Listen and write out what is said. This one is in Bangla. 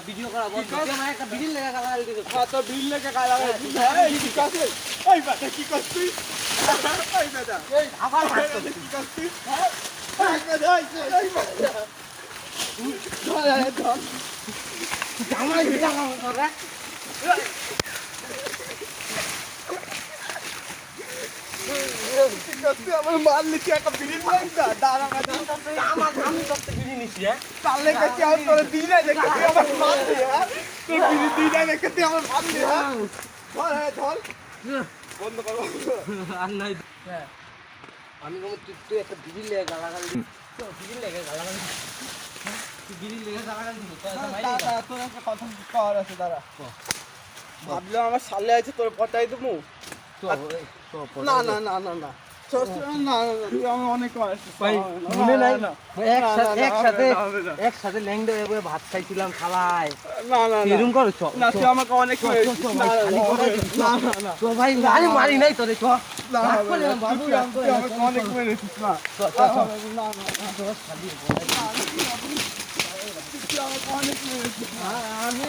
ভিডিও করা বল একটা বিড়িল লাগা গালাগালি দিতে তো বিল লেগে গালাগালি দিতে এই ঠিক আছে এই বাটা কি করছিস এই বাটা এই আবার কি করছিস এই বাটা এই বাটা ধর জামাই ভিড়া করে আমার মাল লিখে একটা বিড়িল লাগা দাঁড়া আমি তো বিড়ি নিছি তাহলে কাছে আর তোর দিলে দেখে তুই আমার মাল দিয়ে তোর বিড়ি দিলে দেখে তুই আমার মাল দিয়ে ধর বন্ধ কর আর নাই আমি বলি তুই একটা বিড়ি লাগা গালাগালি তো বিড়ি লাগা গালাগালি তুই বিড়ি লাগা গালাগালি দিবি তোর একটা কথা কর আছে দাঁড়া ভাবলাম আমার সালে আছে তোর পটাই দেবো না না না না না একসাথে ল্যাংডা হয়ে ভাত খাইছিলাম খালাই না না এরকম করছ না তুই আমাকে অনেক তো ভাই মারি মারি নাই তোরে চ অনেক মেরেছিস না আমি